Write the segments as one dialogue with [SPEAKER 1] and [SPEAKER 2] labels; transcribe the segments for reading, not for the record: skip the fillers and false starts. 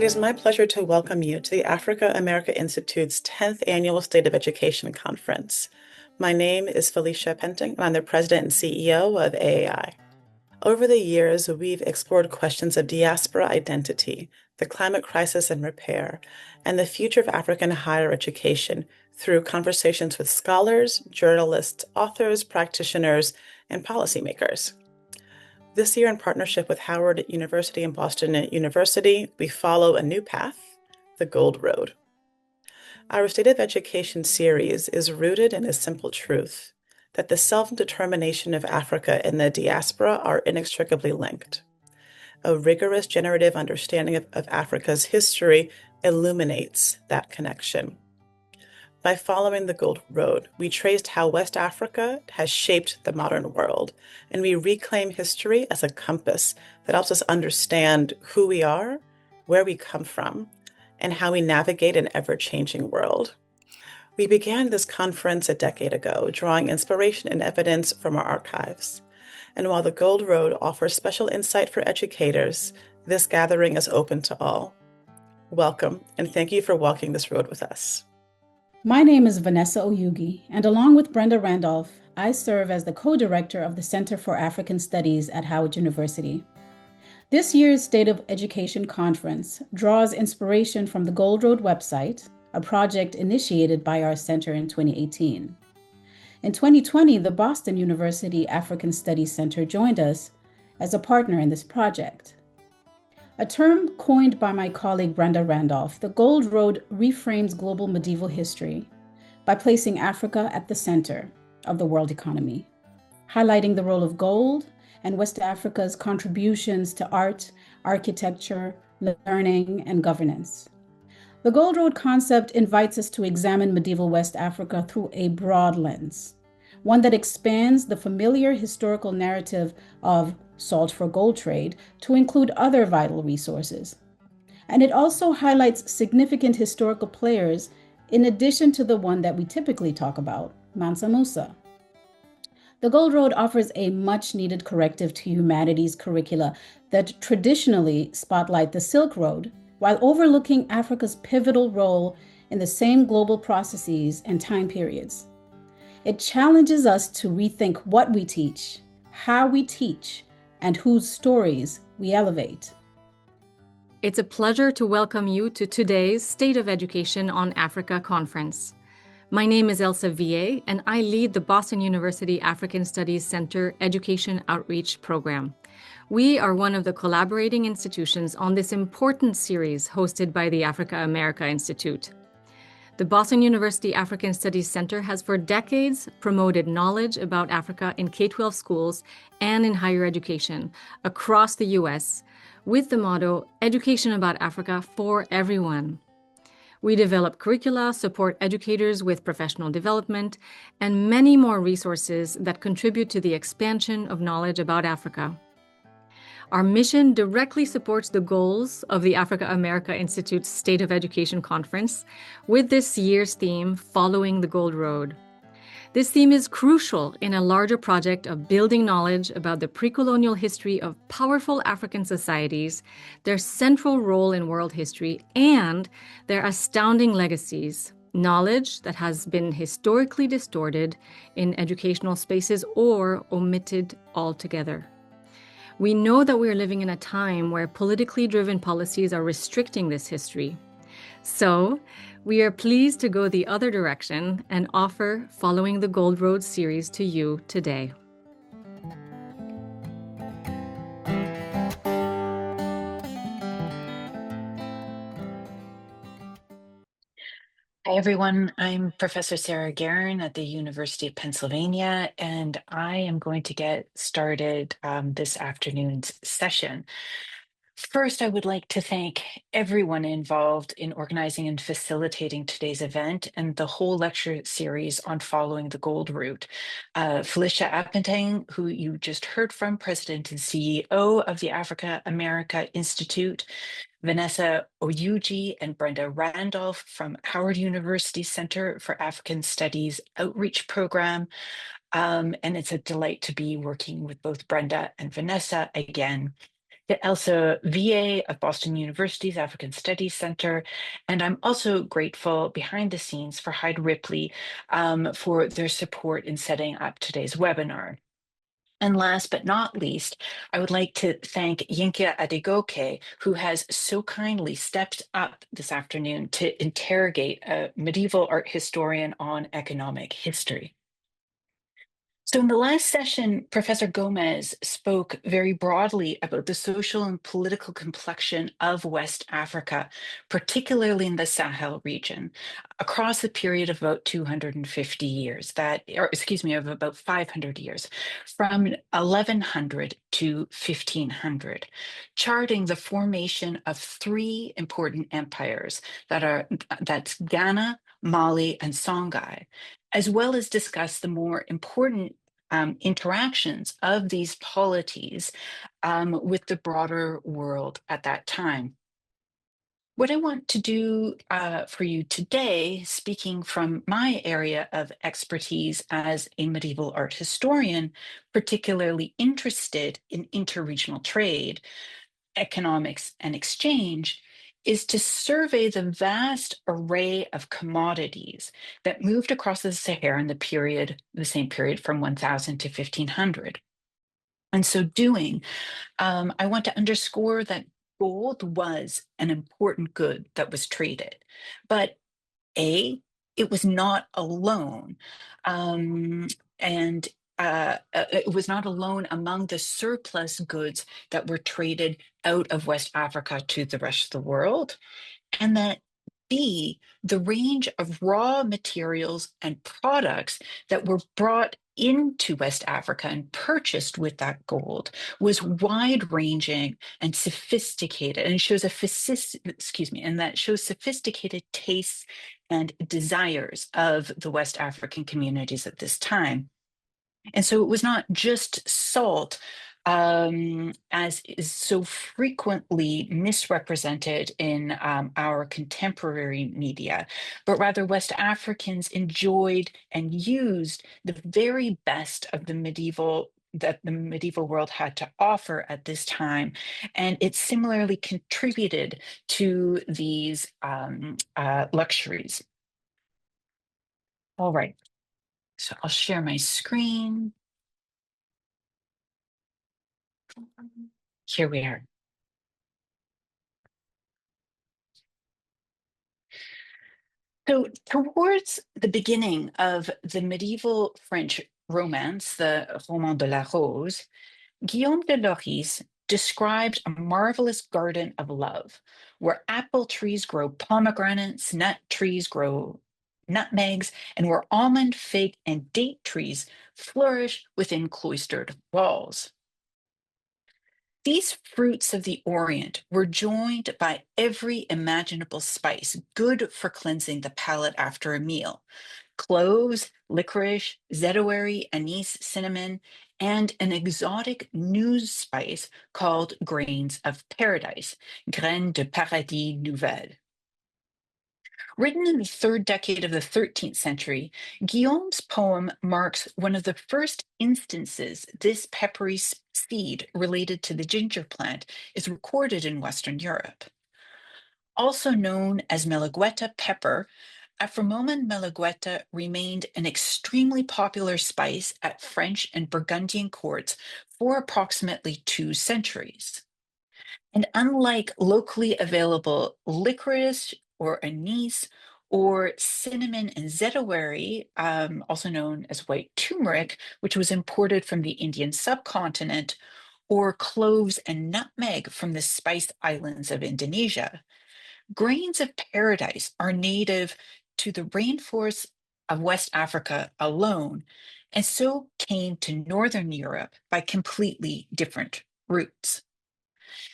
[SPEAKER 1] It is my pleasure to welcome you to the Africa America Institute's 10th Annual State of Education Conference. My name is Felicia Penting, and I'm the President and CEO of AAI. Over the years, we've explored questions of diaspora identity, the climate crisis and repair, and the future of African higher education through conversations with scholars, journalists, authors, practitioners, and policymakers. This year, in partnership with Howard University and Boston University, we follow a new path, the Gold Road. Our State of Education series is rooted in a simple truth, that the self-determination of Africa and the diaspora are inextricably linked. A rigorous generative understanding of Africa's history illuminates that connection. By following the Gold Road, we traced how West Africa has shaped the modern world, and we reclaim history as a compass that helps us understand who we are, where we come from, and how we navigate an ever-changing world. We began this conference a decade ago, drawing inspiration and evidence from our archives. And while the Gold Road offers special insight for educators, this gathering is open to all. Welcome, and thank you for walking this road with us.
[SPEAKER 2] My name is Vanessa Oyugi, and along with Brenda Randolph, I serve as the co-director of the Center for African Studies at Howard University. This year's State of Education Conference draws inspiration from the Gold Road website, a project initiated by our center in 2018. In 2020, the Boston University African Studies Center joined us as a partner in this project. A term coined by my colleague Brenda Randolph, the Gold Road reframes global medieval history by placing Africa at the center of the world economy, highlighting the role of gold and West Africa's contributions to art, architecture, learning, and governance. The Gold Road concept invites us to examine medieval West Africa through a broad lens, one that expands the familiar historical narrative of salt for gold trade to include other vital resources. And it also highlights significant historical players in addition to the one that we typically talk about, Mansa Musa. The Gold Road offers a much-needed corrective to humanities curricula that traditionally spotlight the Silk Road while overlooking Africa's pivotal role in the same global processes and time periods. It challenges us to rethink what we teach, how we teach, and whose stories we elevate.
[SPEAKER 3] It's a pleasure to welcome you to today's State of Education on Africa conference. My name is Elsa Vie, and I lead the Boston University African Studies Center Education Outreach Program. We are one of the collaborating institutions on this important series hosted by the Africa America Institute. The Boston University African Studies Center has for decades promoted knowledge about Africa in K-12 schools and in higher education across the U.S. with the motto, Education about Africa for Everyone. We develop curricula, support educators with professional development, and many more resources that contribute to the expansion of knowledge about Africa. Our mission directly supports the goals of the Africa America Institute's State of Education Conference with this year's theme, Following the Gold Road. This theme is crucial in a larger project of building knowledge about the pre-colonial history of powerful African societies, their central role in world history, and their astounding legacies, knowledge that has been historically distorted in educational spaces or omitted altogether. We know that we are living in a time where politically driven policies are restricting this history. So, we are pleased to go the other direction and offer Following the Gold Road series to you today.
[SPEAKER 4] Hi, everyone. I'm Professor Sarah Guérin at the University of Pennsylvania, and I am going to get started this afternoon's session. First, I would like to thank everyone involved in organizing and facilitating today's event and the whole lecture series on following the gold route. Felicia Appentang, who you just heard from, President and CEO of the Africa America Institute, Vanessa Oyugi and Brenda Randolph from Howard University Center for African Studies Outreach Program. And it's a delight to be working with both Brenda and Vanessa again. to Elsa VA of Boston University's African Studies Center. And I'm also grateful behind the scenes for Hyde Ripley for their support in setting up today's webinar. And last but not least, I would like to thank Yinka Adegoke, who has so kindly stepped up this afternoon to interrogate a medieval art historian on economic history. So in the last session, Professor Gomez spoke very broadly about the social and political complexion of West Africa, particularly in the Sahel region, across the period of about 250 years, of about 500 years, from 1100 to 1500, charting the formation of three important empires that's Ghana, Mali, and Songhai, as well as discuss the more important interactions of these polities with the broader world at that time. What I want to do for you today, speaking from my area of expertise as a medieval art historian, particularly interested in interregional trade, economics, and exchange, is to survey the vast array of commodities that moved across the Sahara in the same period from 1000 to 1500. And so doing, I want to underscore that gold was an important good that was traded, but it was not alone. And it was not alone among the surplus goods that were traded out of West Africa to the rest of the world. And that B, the range of raw materials and products that were brought into West Africa and purchased with that gold was wide ranging and sophisticated, and shows that shows sophisticated tastes and desires of the West African communities at this time. And so it was not just salt, as is so frequently misrepresented in our contemporary media, but rather West Africans enjoyed and used the very best of that the medieval world had to offer at this time. And it similarly contributed to these luxuries. All right, so I'll share my screen. Here we are. So towards the beginning of the medieval French romance, the Roman de la Rose, Guillaume de Loris described a marvelous garden of love, where apple trees grow pomegranates, nut trees grow nutmegs, and where almond, fig, and date trees flourish within cloistered walls. These fruits of the Orient were joined by every imaginable spice, good for cleansing the palate after a meal: cloves, licorice, zedouari, anise, cinnamon, and an exotic new spice called grains of paradise, graines de paradis nouvelles. Written in the third decade of the 13th century, Guillaume's poem marks one of the first instances this peppery seed related to the ginger plant is recorded in Western Europe. Also known as Melegueta pepper, Aphromomen melegueta remained an extremely popular spice at French and Burgundian courts for approximately 2 centuries. And unlike locally available licorice or anise or cinnamon and zedouari, also known as white turmeric, which was imported from the Indian subcontinent, or cloves and nutmeg from the Spice Islands of Indonesia, grains of paradise are native to the rainforests of West Africa alone, and so came to Northern Europe by completely different routes.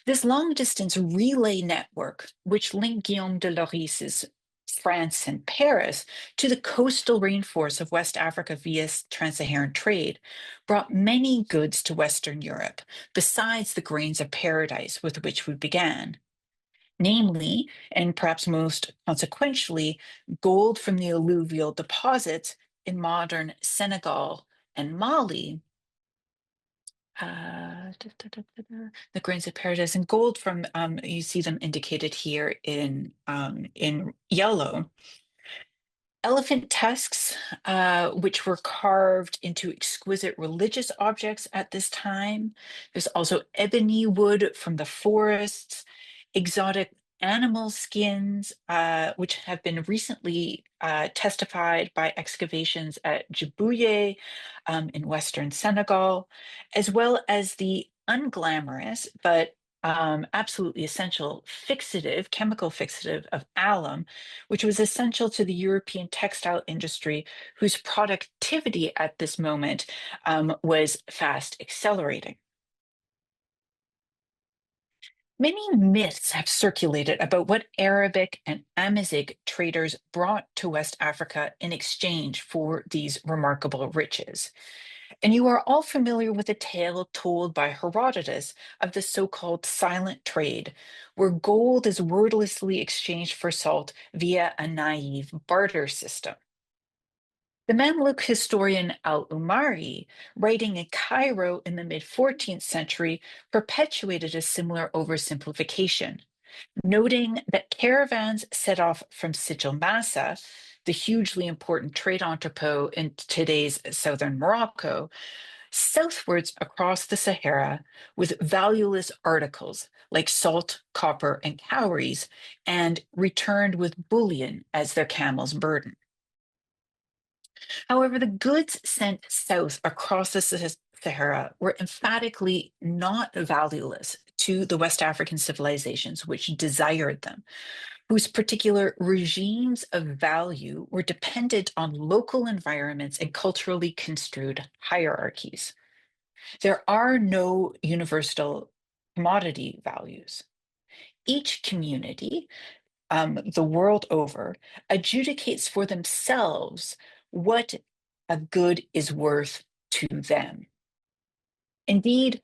[SPEAKER 4] This long-distance relay network, which linked Guillaume de Loris's France and Paris to the coastal rainforests of West Africa via trans-Saharan trade, brought many goods to Western Europe, besides the grains of paradise with which we began. Namely, and perhaps most consequentially, gold from the alluvial deposits in modern Senegal and Mali. the grains of paradise, and gold from, you see them indicated here in yellow. Elephant tusks, which were carved into exquisite religious objects at this time. There's also ebony wood from the forests, exotic animal skins, which have been recently testified by excavations at Djibouti in Western Senegal, as well as the unglamorous but absolutely essential chemical fixative of alum, which was essential to the European textile industry, whose productivity at this moment was fast accelerating. Many myths have circulated about what Arabic and Amazigh traders brought to West Africa in exchange for these remarkable riches. And you are all familiar with the tale told by Herodotus of the so-called silent trade, where gold is wordlessly exchanged for salt via a naive barter system. The Mamluk historian al-Umari, writing in Cairo in the mid-14th century, perpetuated a similar oversimplification, noting that caravans set off from Sijil Massa, the hugely important trade entrepot in today's southern Morocco, southwards across the Sahara with valueless articles like salt, copper, and cowries, and returned with bullion as their camel's burden. However, the goods sent south across the Sahara were emphatically not valueless to the West African civilizations which desired them, whose particular regimes of value were dependent on local environments and culturally construed hierarchies. There are no universal commodity values. Each community, the world over, adjudicates for themselves what a good is worth to them. Indeed,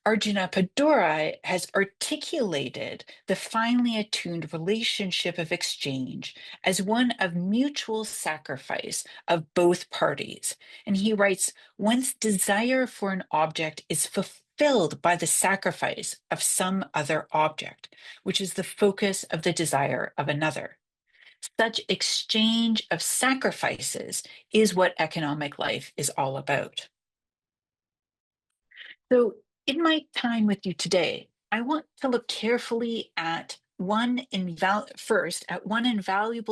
[SPEAKER 4] Arjuna Padurai has articulated the finely attuned relationship of exchange as one of mutual sacrifice of both parties. And he writes, one's desire for an object is fulfilled by the sacrifice of some other object, which is the focus of the desire of another. Such exchange of sacrifices is what economic life is all about. So, in my time with you today, I want to look carefully at one invaluable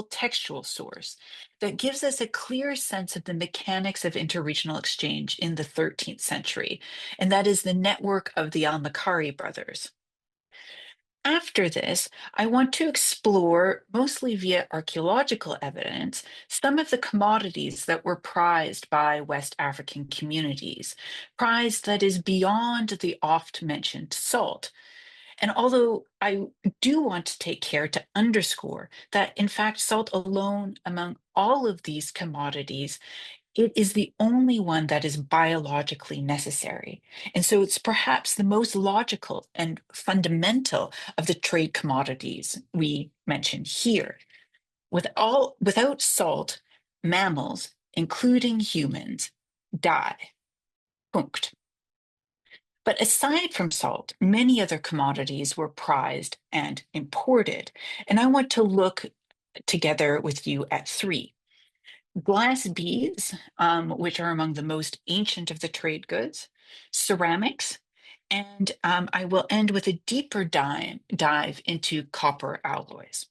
[SPEAKER 4] textual source that gives us a clear sense of the mechanics of interregional exchange in the 13th century, and that is the network of the Al-Makari brothers. After this, I want to explore, mostly via archaeological evidence, some of the commodities that were prized by West African communities, prized that is beyond the oft-mentioned salt. And although I do want to take care to underscore that, in fact, salt alone among all of these commodities, it is the only one that is biologically necessary. And so it's perhaps the most logical and fundamental of the trade commodities we mention here. Without salt, mammals, including humans, die. Punkt. But aside from salt, many other commodities were prized and imported. And I want to look together with you at three. Glass beads, which are among the most ancient of the trade goods, ceramics, and I will end with a deeper dive into copper alloys.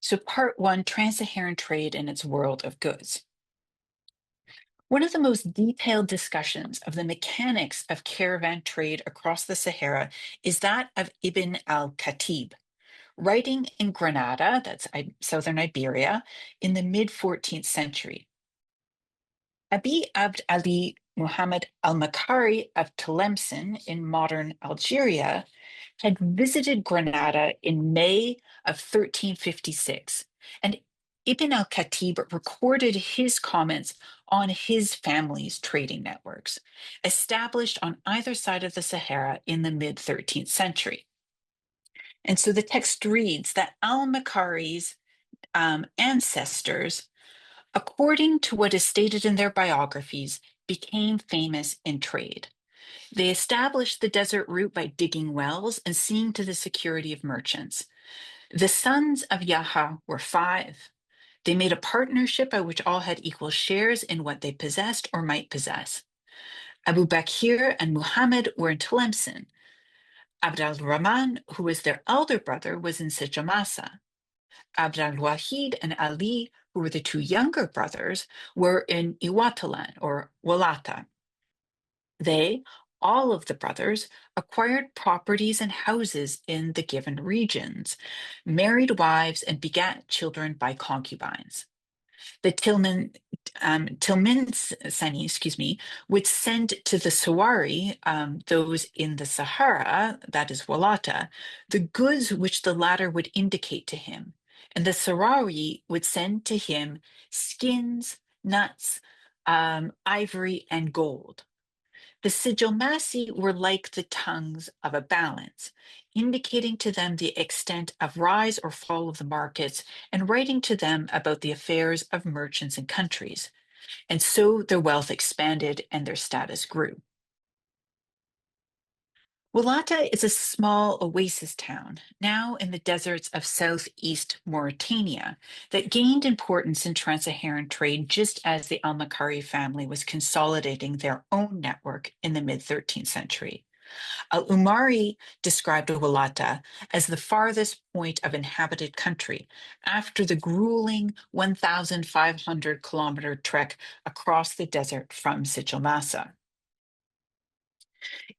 [SPEAKER 4] So part one, trans-Saharan trade and its world of goods. One of the most detailed discussions of the mechanics of caravan trade across the Sahara is that of Ibn al-Khatib, writing in Granada, that's southern Iberia, in the mid-14th century. Abi Abd Ali Muhammad al-Makari of Tlemcen in modern Algeria had visited Granada in May of 1356, and Ibn al-Khatib recorded his comments on his family's trading networks, established on either side of the Sahara in the mid-13th century. And so the text reads that al-Makari's ancestors, according to what is stated in their biographies, became famous in trade. They established the desert route by digging wells and seeing to the security of merchants. The sons of Yaha were 5. They made a partnership by which all had equal shares in what they possessed or might possess. Abu Bakr and Muhammad were in Tlemcen. Abd al-Rahman, who was their elder brother, was in Sijamasa. Abd al-Wahid and Ali, who were the 2 younger brothers, were in Iwatalan or Walata. They, all of the brothers, acquired properties and houses in the given regions, married wives, and begat children by concubines. The Tilminsani, would send to the Sawari, those in the Sahara, that is Walata, the goods which the latter would indicate to him. And the Sahrawi would send to him skins, nuts, ivory, and gold. The Sijilmasi were like the tongues of a balance, indicating to them the extent of rise or fall of the markets and writing to them about the affairs of merchants and countries. And so their wealth expanded and their status grew. Walata is a small oasis town, now in the deserts of southeast Mauritania, that gained importance in trans-Saharan trade just as the Al-Makari family was consolidating their own network in the mid-13th century. Al-Umari described Walata as the farthest point of inhabited country after the grueling 1,500-kilometer trek across the desert from Sijilmasa.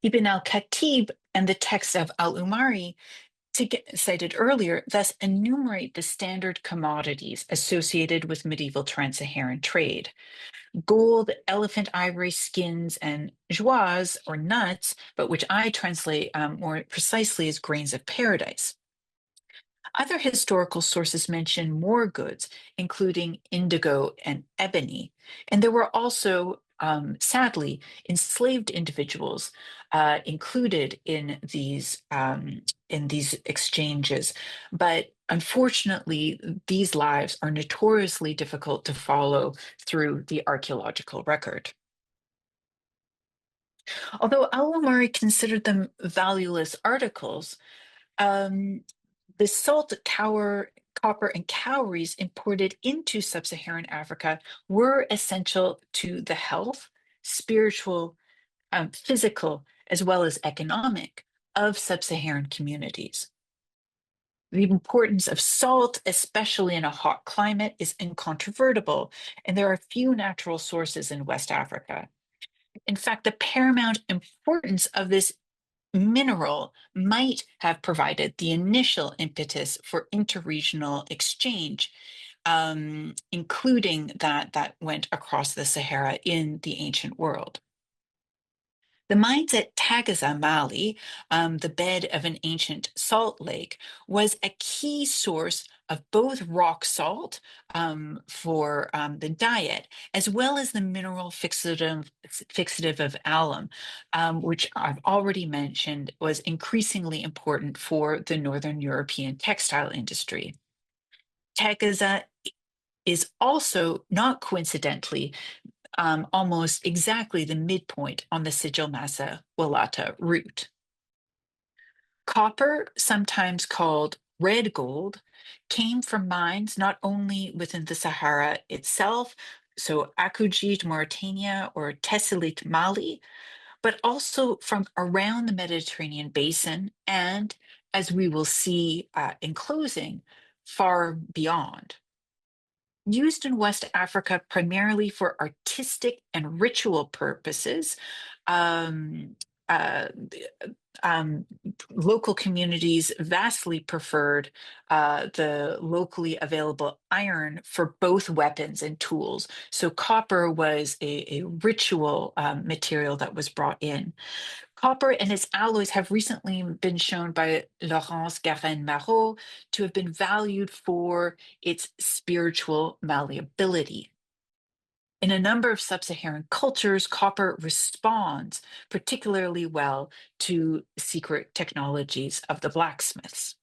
[SPEAKER 4] Ibn al-Khatib and the text of al-Umari cited earlier thus enumerate the standard commodities associated with medieval trans-Saharan trade. Gold, elephant ivory, skins, and joies, or nuts, but which I translate more precisely as grains of paradise. Other historical sources mention more goods, including indigo and ebony, and there were also, sadly, enslaved individuals included in these exchanges. But unfortunately, these lives are notoriously difficult to follow through the archaeological record. Although Al-Umari considered them valueless articles, the salt, copper, and cowries imported into sub-Saharan Africa were essential to the health, spiritual, physical, as well as economic of sub-Saharan communities. The importance of salt, especially in a hot climate, is incontrovertible, and there are few natural sources in West Africa. In fact, the paramount importance of this mineral might have provided the initial impetus for interregional exchange, including that went across the Sahara in the ancient world. The mines at Tagaza, Mali, the bed of an ancient salt lake, was a key source of both rock salt for the diet, as well as the mineral fixative of alum, which I've already mentioned was increasingly important for the Northern European textile industry. Tagaza is also, not coincidentally, almost exactly the midpoint on the Sijilmasa-Walata route. Copper, sometimes called red gold, came from mines not only within the Sahara itself, so Akujit, Mauritania, or Tessilit, Mali, but also from around the Mediterranean basin and, as we will see in closing, far beyond. Used in West Africa primarily for artistic and ritual purposes, um, uh, local communities vastly preferred the locally available iron for both weapons and tools. So copper was a ritual material that was brought in. Copper and its alloys have recently been shown by Laurence Guérin to have been valued for its spiritual malleability. In a number of sub-Saharan cultures, copper responds particularly well to secret technologies of the blacksmiths.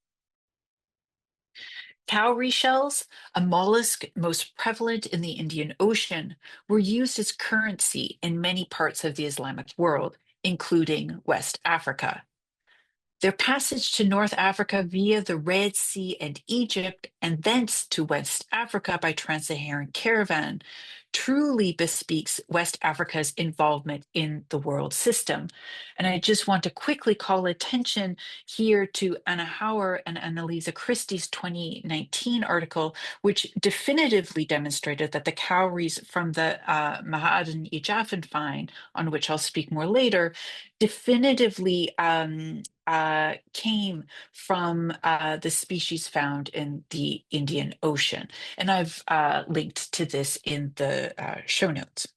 [SPEAKER 4] Cowrie shells, a mollusk most prevalent in the Indian Ocean, were used as currency in many parts of the Islamic world, including West Africa. Their passage to North Africa via the Red Sea and Egypt, and thence to West Africa by trans-Saharan caravan, truly bespeaks West Africa's involvement in the world system. And I just want to quickly call attention here to Anna Hauer and Annalisa Christie's 2019 article, which definitively demonstrated that the cowries from the Ma'aden Ijafen find, on which I'll speak more later, definitively came from the species found in the Indian Ocean. And I've linked to this in the show notes.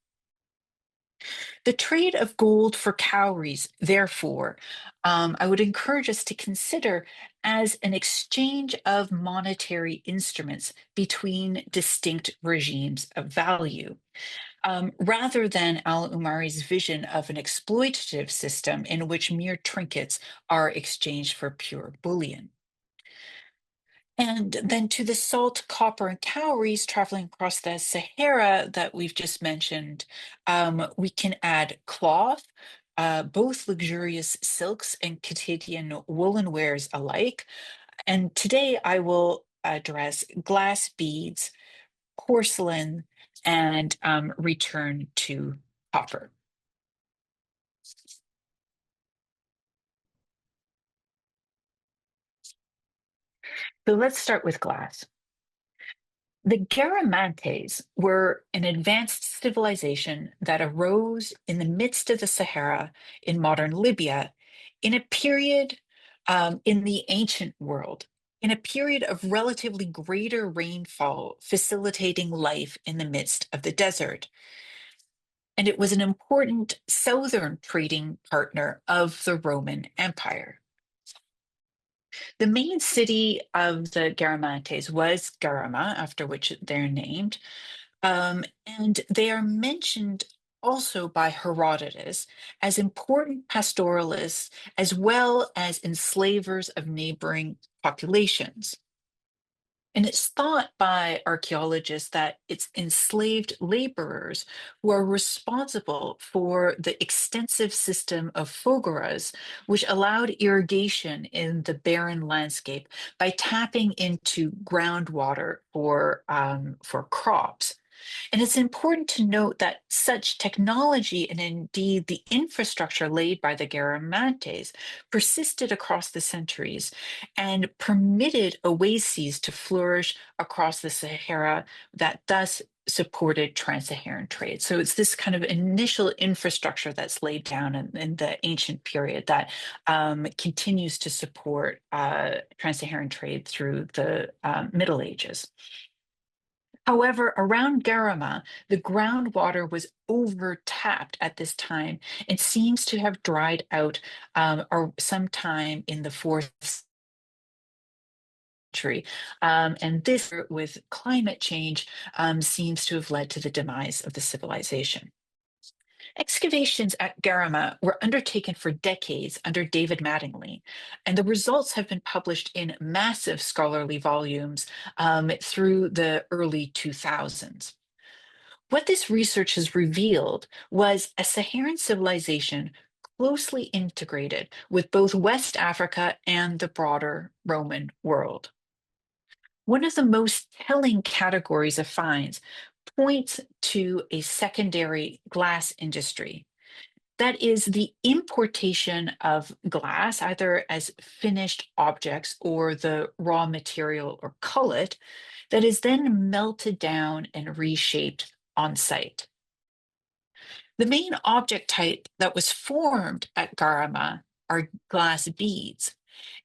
[SPEAKER 4] The trade of gold for cowries, therefore, I would encourage us to consider as an exchange of monetary instruments between distinct regimes of value. Rather than al-Umari's vision of an exploitative system in which mere trinkets are exchanged for pure bullion. And then to the salt, copper, and cowries traveling across the Sahara that we've just mentioned, we can add cloth, both luxurious silks and quotidian woolen wares alike. And today I will address glass beads, porcelain, and return to copper. So let's start with glass. The Garamantes were an advanced civilization that arose in the midst of the Sahara in modern Libya in a period in the ancient world, in a period of relatively greater rainfall, facilitating life in the midst of the desert. And it was an important southern trading partner of the Roman Empire. The main city of the Garamantes was Garama, after which they're named, and they are mentioned also by Herodotus as important pastoralists as well as enslavers of neighboring populations. And it's thought by archaeologists that it's enslaved laborers who are responsible for the extensive system of fogaras, which allowed irrigation in the barren landscape by tapping into groundwater for crops. And it's important to note that such technology and indeed the infrastructure laid by the Garamantes persisted across the centuries and permitted oases to flourish across the Sahara that thus supported trans-Saharan trade. So it's this kind of initial infrastructure that's laid down in the ancient period that continues to support trans-Saharan trade through the Middle Ages. However, around Garama, the groundwater was overtapped at this time and seems to have dried out or sometime in the 4th century. And this, with climate change, seems to have led to the demise of the civilization. Excavations at Garama were undertaken for decades under David Mattingly, and the results have been published in massive scholarly volumes through the early 2000s. What this research has revealed was a Saharan civilization closely integrated with both West Africa and the broader Roman world. One of the most telling categories of finds points to a secondary glass industry. That is the importation of glass, either as finished objects or the raw material or cullet, that is then melted down and reshaped on site. The main object type that was formed at Garama are glass beads,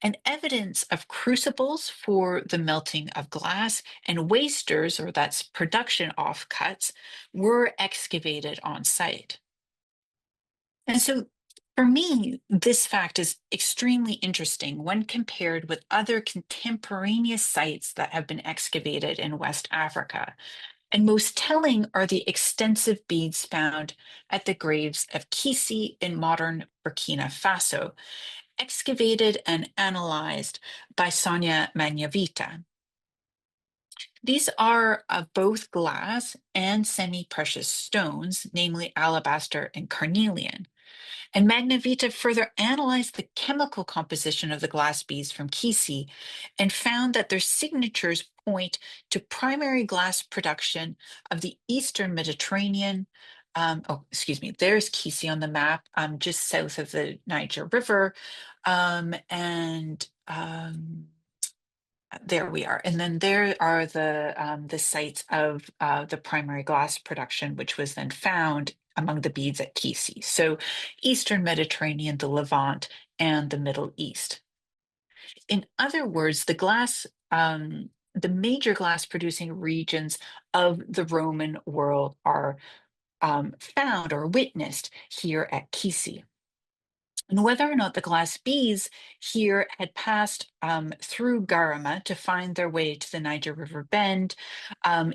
[SPEAKER 4] and evidence of crucibles for the melting of glass and wasters, or that's production offcuts, were excavated on site. And so for me, this fact is extremely interesting when compared with other contemporaneous sites that have been excavated in West Africa. And most telling are the extensive beads found at the graves of Kisi in modern Burkina Faso, excavated and analyzed by Sonia Magnavita. These are both glass and semi-precious stones, namely alabaster and carnelian. And Magnavita further analyzed the chemical composition of the glass beads from Kisi and found that their signatures point to primary glass production of the Eastern Mediterranean. Excuse me, there's Kisi on the map, just south of the Niger River. And there we are. And then there are the sites of the primary glass production, which was then found among the beads at Kisi. So Eastern Mediterranean, the Levant, and the Middle East. In other words, the major glass producing regions of the Roman world are found or witnessed here at Kisi. And whether or not the glass beads here had passed through Garama to find their way to the Niger River bend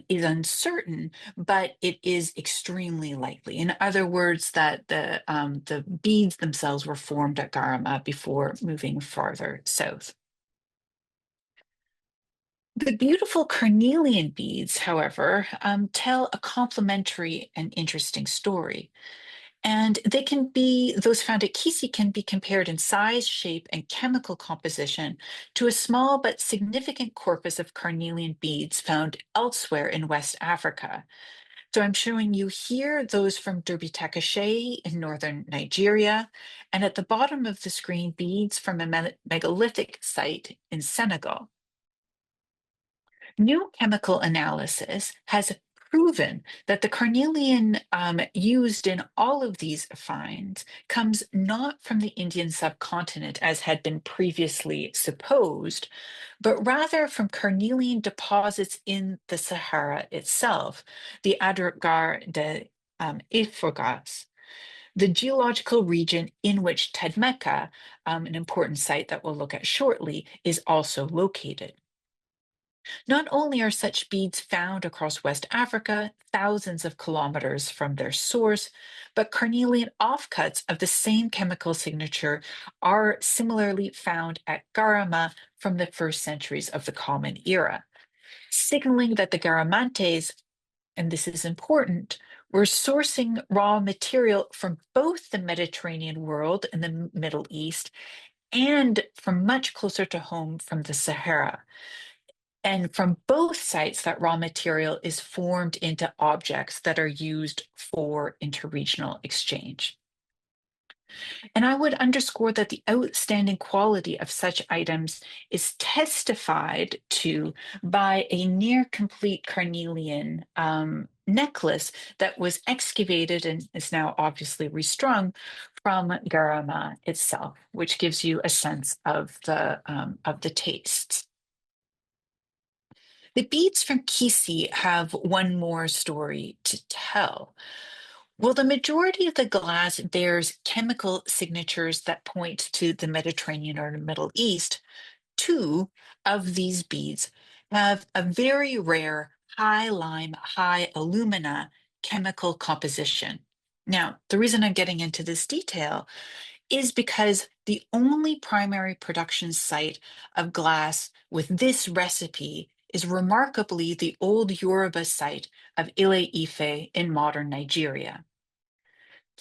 [SPEAKER 4] is uncertain, but it is extremely likely. In other words, that the beads themselves were formed at Garama before moving farther south. The beautiful carnelian beads, however, tell a complementary and interesting story. And those found at Kisi can be compared in size, shape, and chemical composition to a small but significant corpus of carnelian beads found elsewhere in West Africa. So I'm showing you here those from Derby Takashe in northern Nigeria, and at the bottom of the screen, beads from a megalithic site in Senegal. New chemical analysis has proven that the carnelian used in all of these finds comes not from the Indian subcontinent as had been previously supposed, but rather from carnelian deposits in the Sahara itself, the Adegoke de Ifogas, the geological region in which Tedmeka, an important site that we'll look at shortly, is also located. Not only are such beads found across West Africa, thousands of kilometers from their source, but carnelian offcuts of the same chemical signature are similarly found at Garama from the first centuries of the Common Era, signaling that the Garamantes, and this is important, were sourcing raw material from both the Mediterranean world and the Middle East and from much closer to home from the Sahara. And from both sites, that raw material is formed into objects that are used for interregional exchange. And I would underscore that the outstanding quality of such items is testified to by a near complete carnelian necklace that was excavated and is now obviously restrung from Garama itself, which gives you a sense of the tastes. The beads from Kisi have one more story to tell. Well, the majority of the glass bears chemical signatures that point to the Mediterranean or the Middle East. Two of these beads have a very rare high lime, high alumina chemical composition. Now, the reason I'm getting into this detail is because the only primary production site of glass with this recipe is remarkably the old Yoruba site of Ile-Ife in modern Nigeria.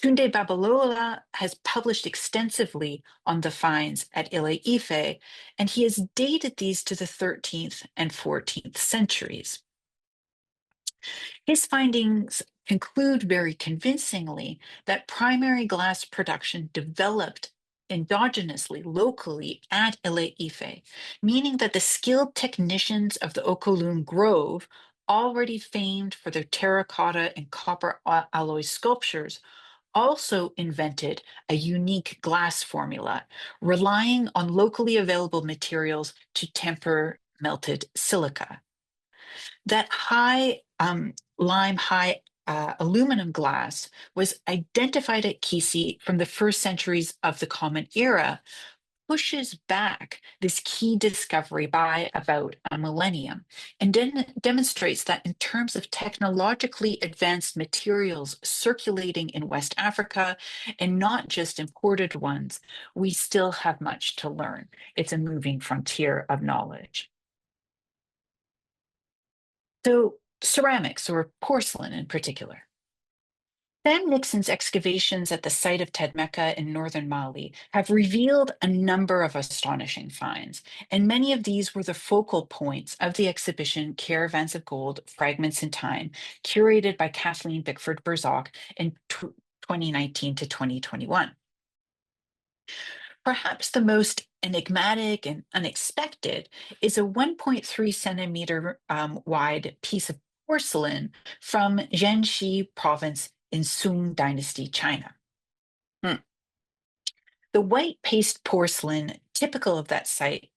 [SPEAKER 4] Tunde Babalola has published extensively on the finds at Ile-Ife, and he has dated these to the 13th and 14th centuries. His findings conclude very convincingly that primary glass production developed endogenously, locally at Ile-Ife, meaning that the skilled technicians of the Okolun Grove, already famed for their terracotta and copper alloy sculptures, also invented a unique glass formula, relying on locally available materials to temper melted silica. That high lime, high aluminum glass was identified at Kisi from the first centuries of the Common Era, pushes back this key discovery by about a millennium, and then demonstrates that in terms of technologically advanced materials circulating in West Africa, and not just imported ones, we still have much to learn. It's a moving frontier of knowledge. So ceramics, or porcelain in particular. Sam Nixon's excavations at the site of Tedmeka in northern Mali have revealed a number of astonishing finds, and many of these were the focal points of the exhibition Caravans of Gold, Fragments in Time, curated by Kathleen Bickford-Berzock in 2019 to 2021. Perhaps the most enigmatic and unexpected is a 1.3 centimeter wide piece of porcelain from Jiangxi province in Sung Dynasty, China. The white paste porcelain, typical of that site,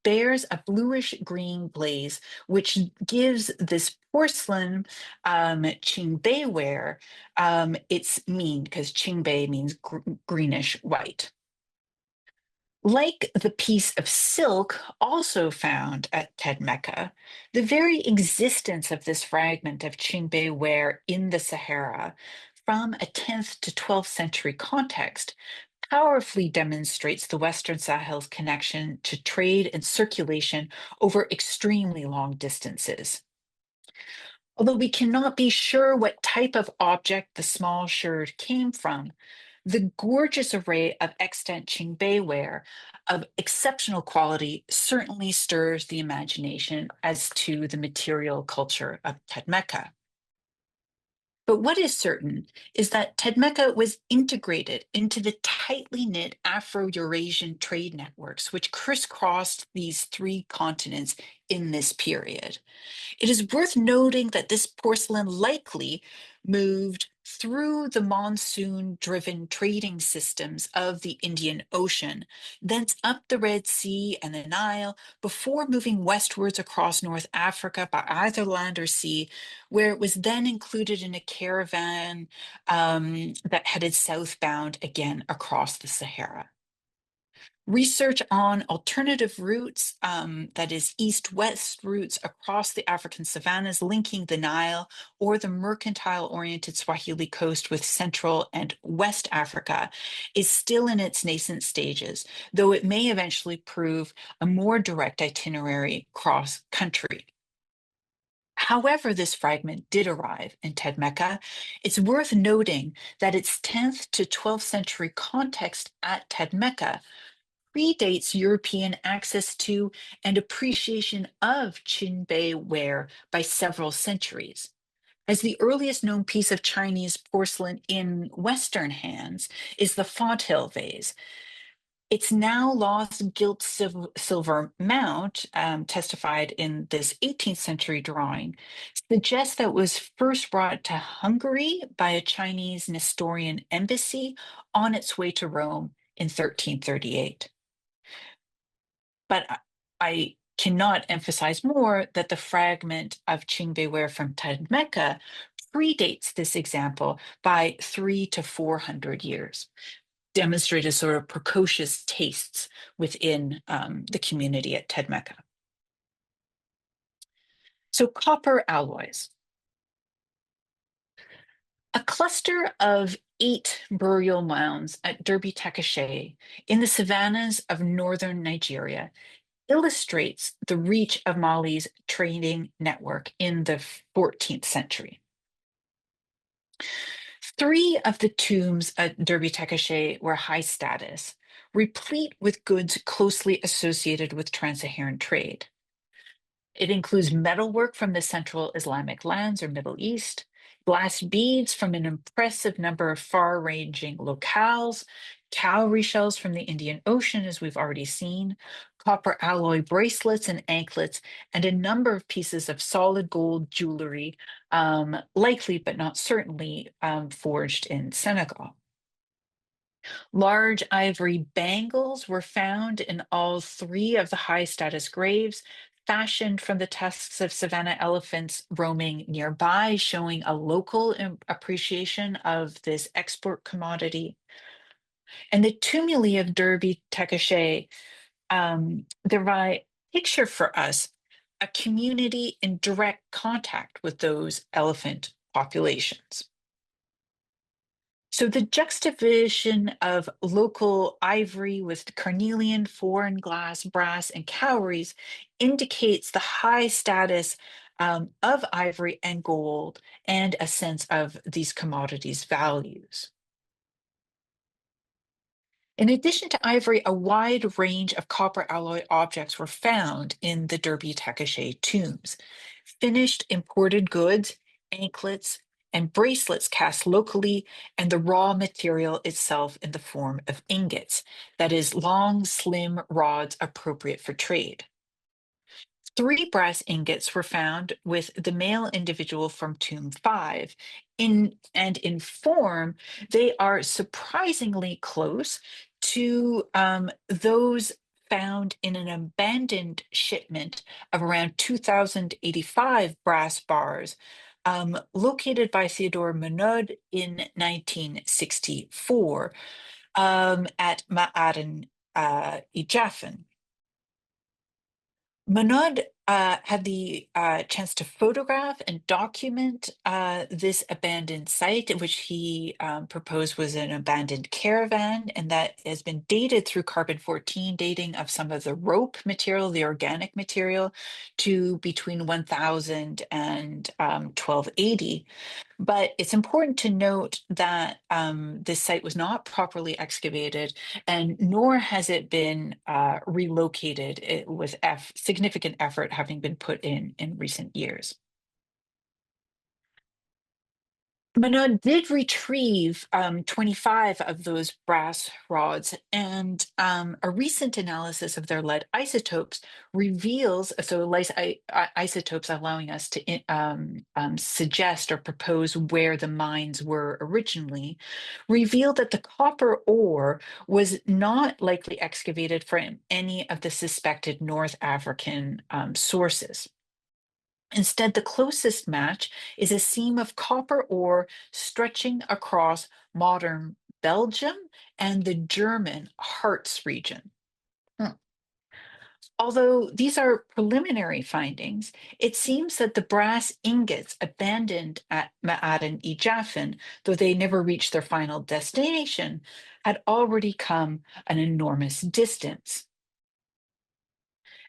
[SPEAKER 4] bears a bluish green glaze, which gives this porcelain Qingbei ware its mean, because Qingbei means greenish white. Like the piece of silk also found at Tedmeka, the very existence of this fragment of Qingbei ware in the Sahara from a 10th to 12th century context powerfully demonstrates the Western Sahel's connection to trade and circulation over extremely long distances. Although we cannot be sure what type of object the small sherd came from, the gorgeous array of extant Qingbei ware of exceptional quality certainly stirs the imagination as to the material culture of Tedmeka. But what is certain is that Tedmeka was integrated into the tightly knit Afro-Eurasian trade networks, which crisscrossed these three continents in this period. It is worth noting that this porcelain likely moved through the monsoon-driven trading systems of the Indian Ocean, thence up the Red Sea and the Nile, before moving westwards across North Africa by either land or sea, where it was then included in a caravan that headed southbound again across the Sahara. Research on alternative routes, that is east-west routes across the African savannas linking the Nile or the mercantile-oriented Swahili coast with Central and West Africa, is still in its nascent stages, though it may eventually prove a more direct itinerary cross-country. However, this fragment did arrive in Tedmeka, it's worth noting that its 10th to 12th century context at Tedmeka predates European access to and appreciation of Qinbei ware by several centuries. As the earliest known piece of Chinese porcelain in Western hands is the Fonthill vase. Its now lost gilt silver mount, testified in this 18th century drawing, suggests that it was first brought to Hungary by a Chinese Nestorian embassy on its way to Rome in 1338. But I cannot emphasize more that the fragment of Qingbei ware from Tadmeka predates this example by 300 to 400 years, demonstrated sort of precocious tastes within the community at Tedmeka. So copper alloys. A cluster of 8 burial mounds at Derby Takashe in the savannas of northern Nigeria illustrates the reach of Mali's trading network in the 14th century. 3 of the tombs at Derby Takashe were high status, replete with goods closely associated with trans-Saharan trade. It includes metalwork from the Central Islamic lands or Middle East, glass beads from an impressive number of far-ranging locales, cowrie shells from the Indian Ocean, as we've already seen, copper alloy bracelets and anklets, and a number of pieces of solid gold jewelry, likely but not certainly forged in Senegal. Large ivory bangles were found in all 3 of the high status graves, fashioned from the tusks of savanna elephants roaming nearby, showing a local appreciation of this export commodity. And the tumuli of Derby Takashe thereby picture for us a community in direct contact with those elephant populations. So the juxtaposition of local ivory with carnelian, foreign glass, brass, and cowries indicates the high status of ivory and gold and a sense of these commodities' values. In addition to ivory, a wide range of copper alloy objects were found in the Derby Takeshe tombs. Finished imported goods, anklets, and bracelets cast locally, and the raw material itself in the form of ingots, that is, long, slim rods appropriate for trade. 3 brass ingots were found with the male individual from tomb 5. In form, they are surprisingly close to those found in an abandoned shipment of around 2,085 brass bars located by Theodore Monod in 1964 at Ma'aden, Ijafen. Manod had the chance to photograph and document this abandoned site, which he proposed was an abandoned caravan, and that has been dated through carbon-14 dating of some of the rope material, the organic material, to between 1000 and 1280. But it's important to note that this site was not properly excavated, and nor has it been relocated with significant effort having been put in recent years. Manod did retrieve 25 of those brass rods, and a recent analysis of their lead isotopes reveals, so isotopes allowing us to suggest or propose where the mines were originally, revealed that the copper ore was not likely excavated from any of the suspected North African sources. Instead, the closest match is a seam of copper ore stretching across modern Belgium and the German Harz region. Although these are preliminary findings, it seems that the brass ingots abandoned at Ma'aden Ijafen, though they never reached their final destination, had already come an enormous distance.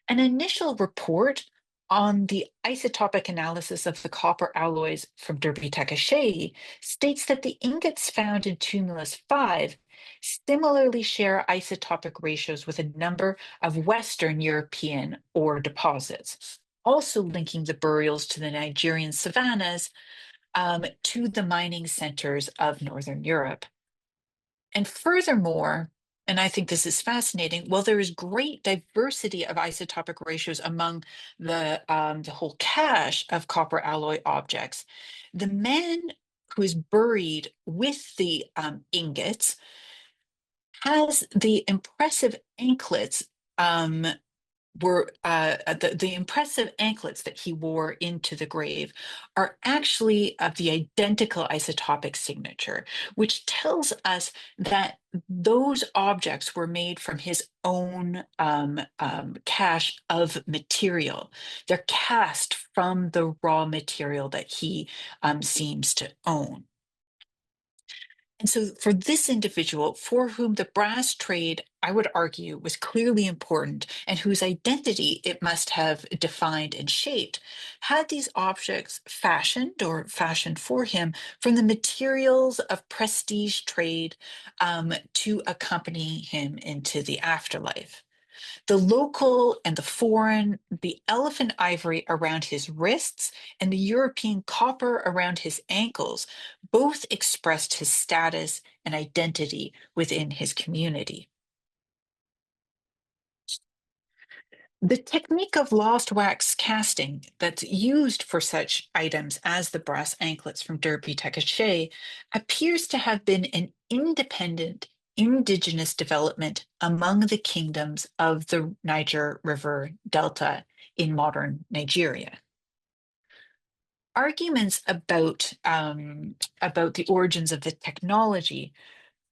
[SPEAKER 4] An initial report on the isotopic analysis of the copper alloys from Derby Takeshe states that the ingots found in Tumulus 5 similarly share isotopic ratios with a number of Western European ore deposits, also linking the burials to the Nigerian savannas to the mining centers of Northern Europe. And furthermore, and I think this is fascinating, while there is great diversity of isotopic ratios among the whole cache of copper alloy objects, the man who is buried with the ingots has the impressive anklets the impressive anklets that he wore into the grave are actually of the identical isotopic signature, which tells us that those objects were made from his own cache of material. They're cast from the raw material that he seems to own. And so for this individual, for whom the brass trade, I would argue, was clearly important and whose identity it must have defined and shaped, had these objects fashioned or fashioned for him from the materials of prestige trade to accompany him into the afterlife. The local and the foreign, the elephant ivory around his wrists and the European copper around his ankles both expressed his status and identity within his community. The technique of lost wax casting that's used for such items as the brass anklets from Derby Takeshe appears to have been an independent indigenous development among the kingdoms of the Niger River Delta in modern Nigeria. Arguments about the origins of the technology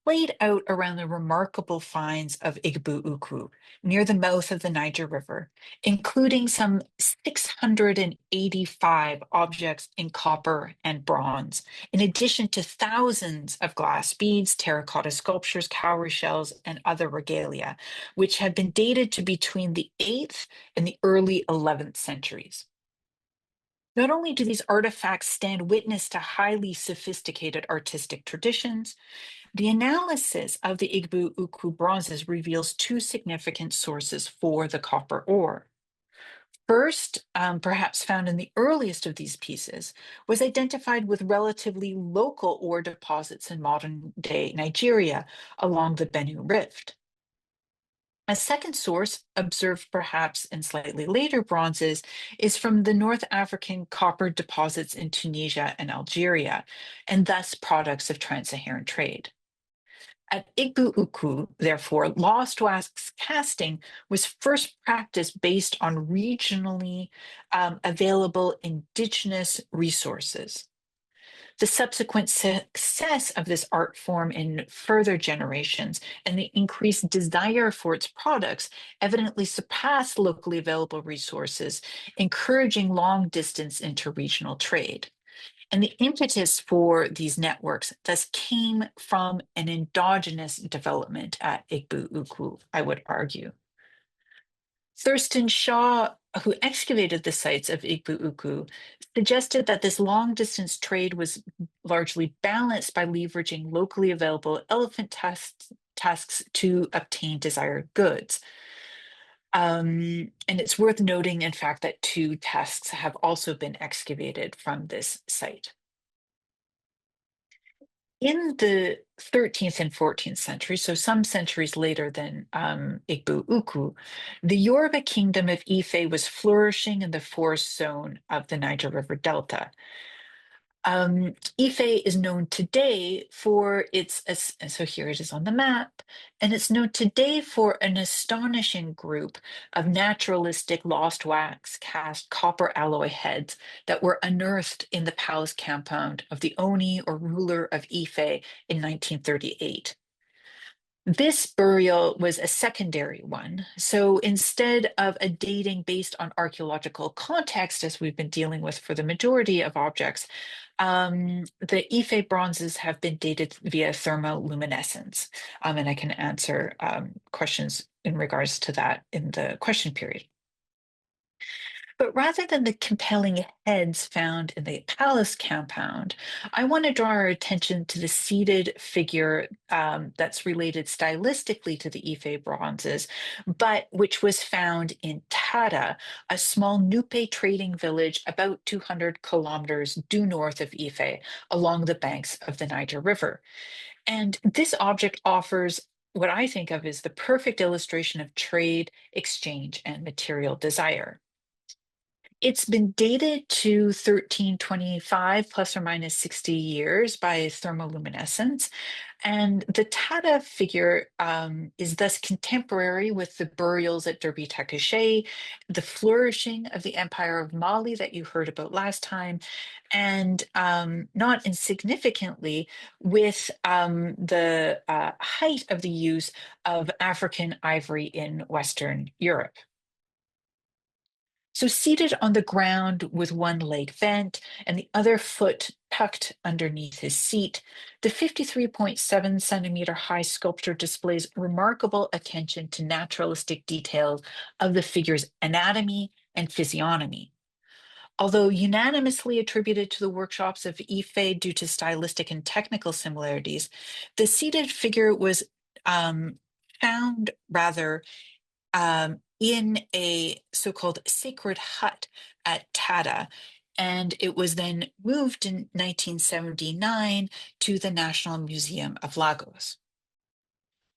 [SPEAKER 4] played out around the remarkable finds of Igbo Ukwu near the mouth of the Niger River, including some 685 objects in copper and bronze, in addition to thousands of glass beads, terracotta sculptures, cowrie shells, and other regalia, which had been dated to between the 8th and the early 11th centuries. Not only do these artifacts stand witness to highly sophisticated artistic traditions, the analysis of the Igbo Ukwu bronzes reveals two significant sources for the copper ore. First, perhaps found in the earliest of these pieces, was identified with relatively local ore deposits in modern-day Nigeria along the Benue Rift. A second source, observed perhaps in slightly later bronzes, is from the North African copper deposits in Tunisia and Algeria, and thus products of trans-Saharan trade. At Igbo Ukwu, therefore, lost wax casting was first practiced based on regionally available indigenous resources. The subsequent success of this art form in further generations and the increased desire for its products evidently surpassed locally available resources, encouraging long distance interregional trade. And the impetus for these networks thus came from an endogenous development at Igbo Ukwu, I would argue. Thurston Shaw, who excavated the sites of Igbo Ukwu, suggested that this long distance trade was largely balanced by leveraging locally available elephant tusks to obtain desired goods. And it's worth noting, in fact, that two tusks have also been excavated from this site. In the 13th and 14th century, so some centuries later than Igbo Ukwu, the Yoruba kingdom of Ife was flourishing in the forest zone of the Niger River Delta. Ife is known today for its, so here it is on the map, and it's known today for an astonishing group of naturalistic lost wax cast copper alloy heads that were unearthed in the palace compound of the Oni or ruler of Ife in 1938. This burial was a secondary one. So instead of a dating based on archaeological context, as we've been dealing with for the majority of objects, the Ife bronzes have been dated via thermoluminescence. And I can answer questions in regards to that in the question period. But rather than the compelling heads found in the palace compound, I want to draw our attention to the seated figure that's related stylistically to the Ife bronzes, but which was found in Tada, a small Nupe trading village about 200 kilometers due north of Ife, along the banks of the Niger River. And this object offers what I think of as the perfect illustration of trade, exchange, and material desire. It's been dated to 1325 plus or minus 60 years by thermoluminescence. And the Tata figure is thus contemporary with the burials at Derby Takushe, the flourishing of the Empire of Mali that you heard about last time, and not insignificantly with the height of the use of African ivory in Western Europe. So seated on the ground with one leg bent and the other foot tucked underneath his seat, the 53.7 centimeter high sculpture displays remarkable attention to naturalistic details of the figure's anatomy and physiognomy. Although unanimously attributed to the workshops of Ife due to stylistic and technical similarities, the seated figure was found rather in a so-called sacred hut at Tada, and it was then moved in 1979 to the National Museum of Lagos.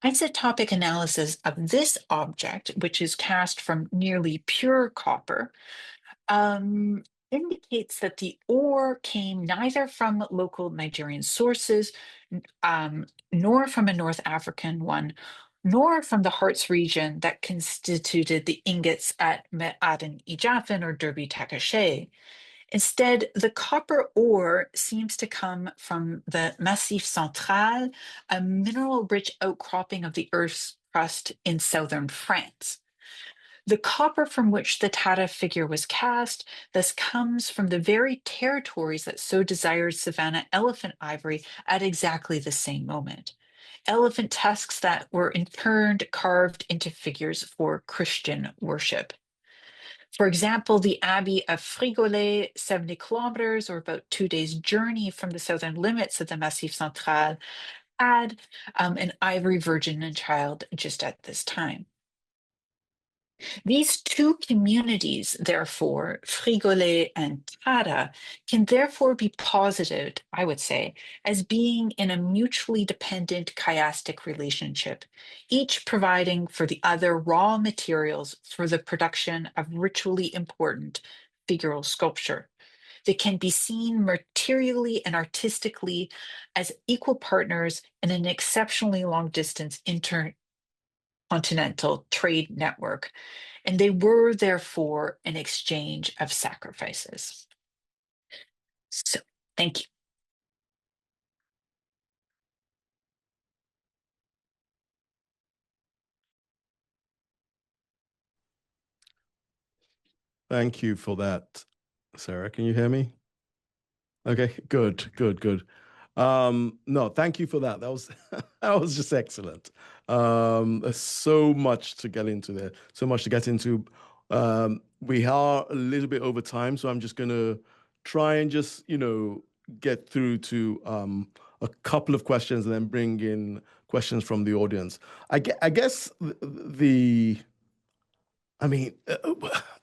[SPEAKER 4] Isotopic analysis of this object, which is cast from nearly pure copper, indicates that the ore came neither from local Nigerian sources, nor from a North African one, nor from the Harz region that constituted the ingots at Me'aden Ijafin or Derby Takushe. Instead, the copper ore seems to come from the Massif Central, a mineral-rich outcropping of the Earth's crust in southern France. The copper from which the Tata figure was cast thus comes from the very territories that so desired savanna elephant ivory at exactly the same moment. Elephant tusks that were in turn carved into figures for Christian worship. For example, the Abbey of Frigolet, 70 kilometers or about 2 days' journey from the southern limits of the Massif Central, had an ivory virgin and child just at this time. These two communities, therefore, Frigolet and Tara, can therefore be posited, I would say, as being in a mutually dependent chiastic relationship, each providing for the other raw materials for the production of ritually important figural sculpture. They can be seen materially and artistically as equal partners in an exceptionally long distance intercontinental trade network, and they were therefore an exchange of sacrifices. So, thank you.
[SPEAKER 5] Thank you for that, Sarah. Can you hear me? Okay, good, good, good. No, thank you for that. That was that was just excellent. There's so much to get into there, so much to get into. We are a little bit over time, so I'm just gonna try and just, get through to a couple of questions and then bring in questions from the audience. I guess I mean,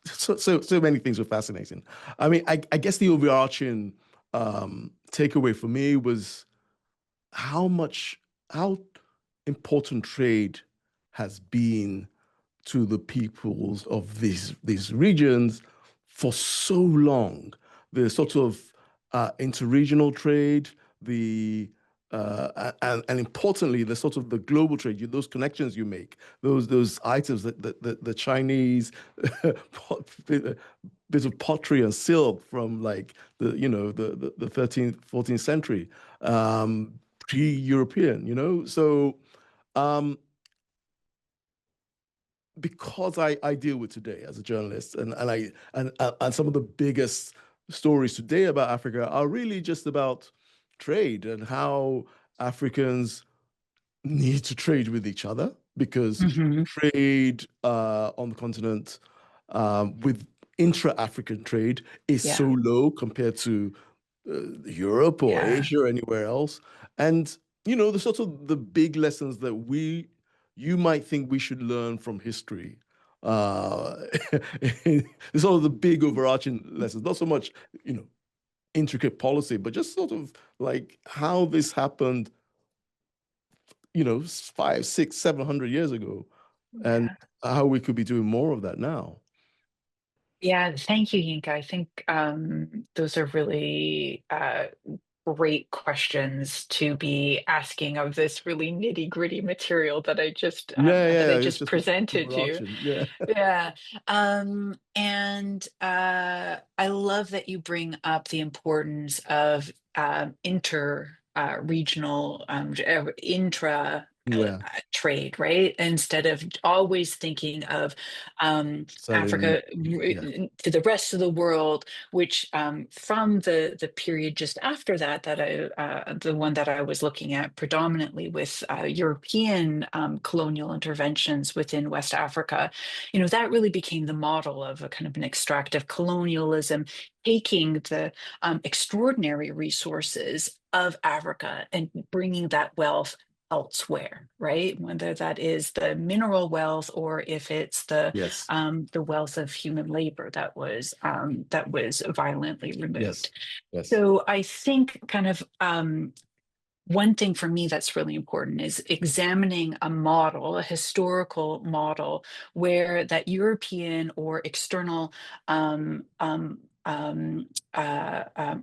[SPEAKER 5] so many things were fascinating. I mean, I guess the overarching takeaway for me was how important trade has been to the peoples of these regions for so long. The sort of interregional trade, the and importantly, the sort of the global trade, those connections you make, those items that the Chinese bits of pottery and silk from like the 13th, 14th century, pre-European, So um, because I deal with today as a journalist, and some of the biggest stories today about Africa are really just about trade and how Africans need to trade with each other because
[SPEAKER 4] Mhm.
[SPEAKER 5] trade on the continent with intra-African trade is so
[SPEAKER 4] Yeah,
[SPEAKER 5] low compared to Europe or
[SPEAKER 4] yeah,
[SPEAKER 5] Asia or anywhere else. And the sort of the big lessons that you might think we should learn from history. Uh, it's sort of the big overarching lessons, not so much, intricate policy, but just sort of like how this happened, 5, 6, 700 years ago, and
[SPEAKER 4] yeah.
[SPEAKER 5] how we could be doing more of that now.
[SPEAKER 4] Yeah, thank you, Yinka. I think those are really great questions to be asking of this really nitty-gritty material
[SPEAKER 5] Yeah,
[SPEAKER 4] that I
[SPEAKER 5] yeah, it's
[SPEAKER 4] just
[SPEAKER 5] just
[SPEAKER 4] presented to you.
[SPEAKER 5] overarching. Yeah,
[SPEAKER 4] Yeah. And I love that you bring up the importance of inter regional intra
[SPEAKER 5] yeah,
[SPEAKER 4] trade, right? Instead of always thinking of
[SPEAKER 5] selling.
[SPEAKER 4] Africa
[SPEAKER 5] Yeah,
[SPEAKER 4] to the rest of the world, which from the period just after that, the one that I was looking at predominantly with European colonial interventions within West Africa, that really became the model of a kind of an extractive colonialism, taking the extraordinary resources of Africa and bringing that wealth elsewhere, right? Whether that is the mineral wealth or if it's
[SPEAKER 5] yes,
[SPEAKER 4] the wealth of human labor that was violently removed.
[SPEAKER 5] yes, yes.
[SPEAKER 4] So I think kind of one thing for me that's really important is examining a model, a historical model, where that European or external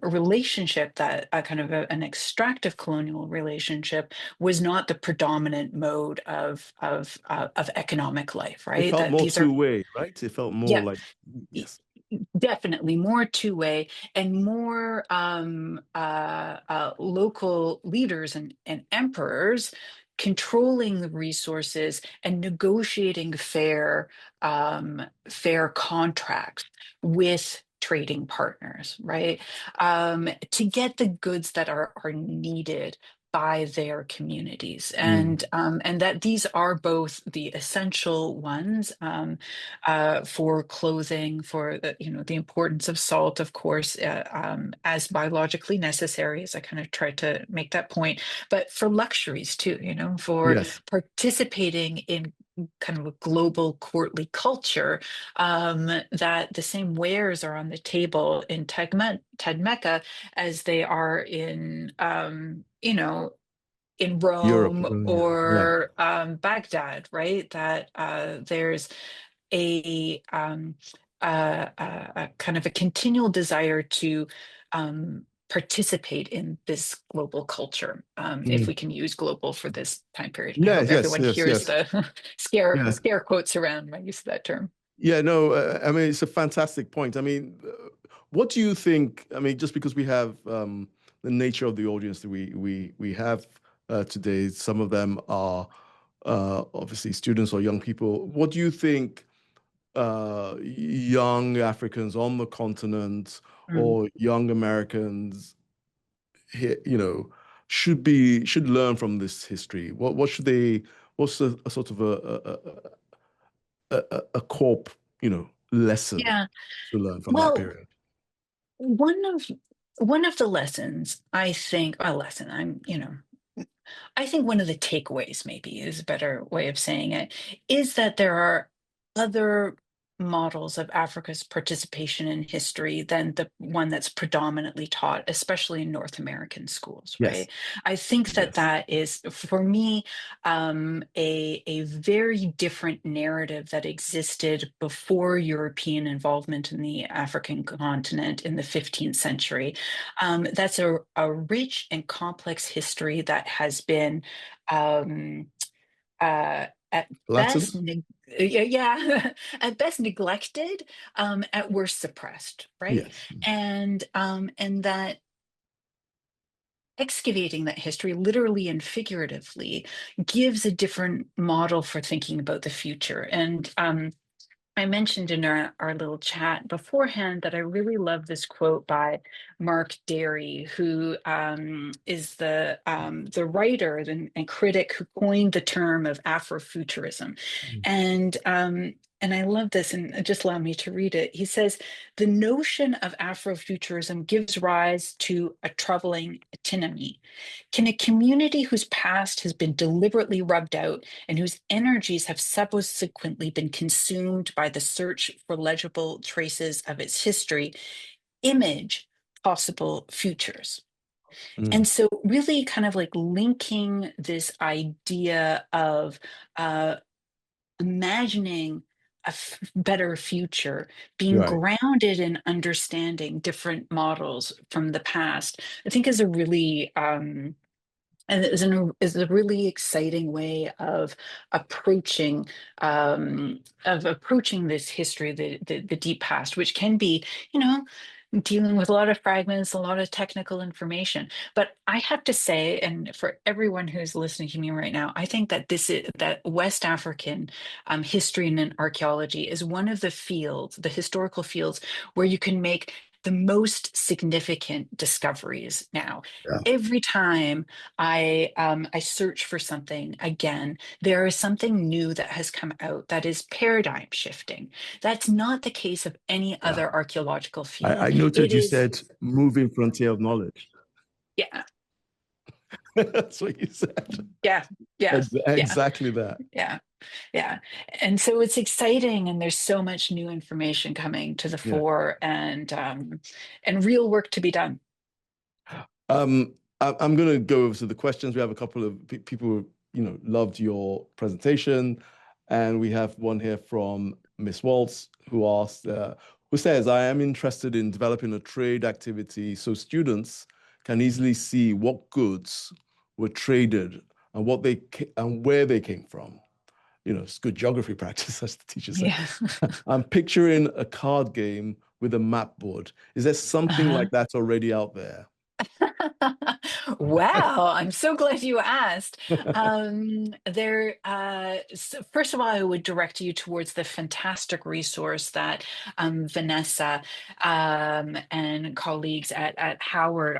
[SPEAKER 4] relationship, that kind of an extractive colonial relationship, was not the predominant mode of economic life,
[SPEAKER 5] It
[SPEAKER 4] right?
[SPEAKER 5] felt
[SPEAKER 4] That
[SPEAKER 5] more
[SPEAKER 4] these are,
[SPEAKER 5] two-way, right? It felt more
[SPEAKER 4] yeah,
[SPEAKER 5] like, yes,
[SPEAKER 4] definitely more two-way and more local leaders and emperors controlling the resources and negotiating fair contracts with trading partners, right? To get the goods that are needed by their communities, and that these are both the essential ones for clothing, for the importance of salt, of course, as biologically necessary, as I kind of tried to make that point, but for luxuries too, for
[SPEAKER 5] Yes.
[SPEAKER 4] participating in kind of a global courtly culture, that the same wares are on the table in Tedmecca as they are in
[SPEAKER 5] Europe.
[SPEAKER 4] Rome
[SPEAKER 5] Yeah.
[SPEAKER 4] or Baghdad, right? That there's a, a kind of a continual desire to participate in this global culture, if we can use global for this time period. I
[SPEAKER 5] Yes,
[SPEAKER 4] hope
[SPEAKER 5] yes,
[SPEAKER 4] everyone
[SPEAKER 5] yes,
[SPEAKER 4] hears
[SPEAKER 5] yes.
[SPEAKER 4] the
[SPEAKER 5] Yeah.
[SPEAKER 4] scare quotes around my use of that term.
[SPEAKER 5] Yeah, no, I mean, it's a fantastic point. I mean, what do you think? I mean, just because we have the nature of the audience that we have today, some of them are obviously students or young people. What do you think young Africans on the continent
[SPEAKER 4] Mm.
[SPEAKER 5] or young Americans here, should learn from this history? What should they? What's a sort of a core, lesson
[SPEAKER 4] Yeah.
[SPEAKER 5] to learn from that
[SPEAKER 4] Well,
[SPEAKER 5] period?
[SPEAKER 4] one of one of the lessons, I think, a lesson, I think one of the takeaways, maybe is a better way of saying it, is that there are other models of Africa's participation in history than the one that's predominantly taught, especially in North American schools,
[SPEAKER 5] Yes,
[SPEAKER 4] right? I think that
[SPEAKER 5] yes.
[SPEAKER 4] that is, for me, a very different narrative that existed before European involvement in the African continent in the 15th century. That's a rich and complex history that has been um, at best,
[SPEAKER 5] Flattened?
[SPEAKER 4] yeah, at best neglected, at worst suppressed, right?
[SPEAKER 5] Yes.
[SPEAKER 4] And that excavating that history, literally and figuratively, gives a different model for thinking about the future. And I mentioned in our little chat beforehand that I really love this quote by Mark Derry, who is the writer and critic who coined the term of Afrofuturism.
[SPEAKER 5] Mm.
[SPEAKER 4] And I love this, and just allow me to read it. He says, the notion of Afrofuturism gives rise to a troubling antinomy. Can a community whose past has been deliberately rubbed out and whose energies have subsequently been consumed by the search for legible traces of its history, image possible futures?
[SPEAKER 5] Mm.
[SPEAKER 4] And so, really, kind of like linking this idea of uh, imagining better future, being
[SPEAKER 5] Right.
[SPEAKER 4] grounded in understanding different models from the past, I think is a really and is a really exciting way of approaching this history, the deep past, which can be, dealing with a lot of fragments, a lot of technical information. But I have to say, and for everyone who's listening to me right now, I think that that West African history and archaeology is one of the historical fields where you can make the most significant discoveries now.
[SPEAKER 5] Yeah.
[SPEAKER 4] Every time I search for something again, there is something new that has come out that is paradigm shifting. That's not the case of any
[SPEAKER 5] Yeah.
[SPEAKER 4] other archaeological
[SPEAKER 5] I
[SPEAKER 4] field.
[SPEAKER 5] noted
[SPEAKER 4] It
[SPEAKER 5] you
[SPEAKER 4] is,
[SPEAKER 5] said moving frontier of knowledge.
[SPEAKER 4] yeah,
[SPEAKER 5] That's what you said.
[SPEAKER 4] yeah, yeah, yeah,
[SPEAKER 5] Exactly that.
[SPEAKER 4] yeah, yeah. And so it's exciting, and there's so much new information coming to the
[SPEAKER 5] Yeah.
[SPEAKER 4] fore, and real work to be done.
[SPEAKER 5] I'm going to go over to the questions. We have a couple of people who, loved your presentation, and we have one here from Miss Waltz who asked, who says, I am interested in developing a trade activity so students can easily see what goods were traded and and where they came from. It's good geography practice, as the teacher said.
[SPEAKER 4] Yeah.
[SPEAKER 5] I'm picturing a card game with a map board. Is there something
[SPEAKER 4] Uh-huh.
[SPEAKER 5] like that already out there?
[SPEAKER 4] Wow, I'm so glad you asked. First of all, I would direct you towards the fantastic resource that Vanessa and colleagues at Howard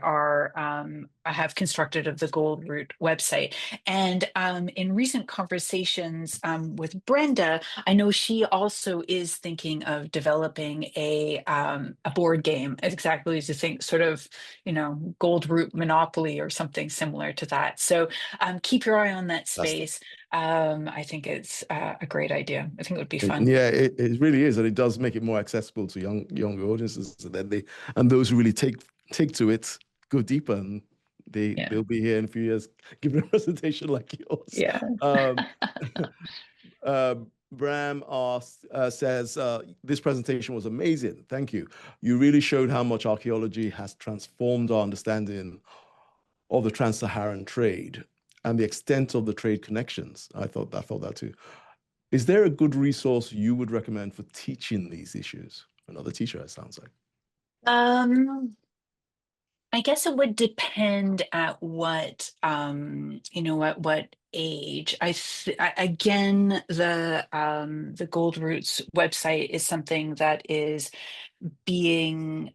[SPEAKER 4] have constructed of the Gold Root website. And in recent conversations with Brenda, I know she also is thinking of developing a board game, exactly as you think, sort of, Gold Root Monopoly or something similar to that. So keep your eye on that
[SPEAKER 5] Fantastic.
[SPEAKER 4] space. I think it's a great idea. I think it would be
[SPEAKER 5] And
[SPEAKER 4] fun.
[SPEAKER 5] yeah, it really is, and it does make it more accessible to younger audiences. So that and those who really take to it go deeper, and
[SPEAKER 4] Yeah.
[SPEAKER 5] they'll be here in a few years giving a presentation like yours.
[SPEAKER 4] Yeah.
[SPEAKER 5] Um, uh, Bram says, this presentation was amazing. Thank you. You really showed how much archaeology has transformed our understanding of the trans-Saharan trade and the extent of the trade connections. I thought that too. Is there a good resource you would recommend for teaching these issues? Another teacher, it sounds like.
[SPEAKER 4] Um, I guess it would depend at what age. Again, the Gold Roots website is something that is being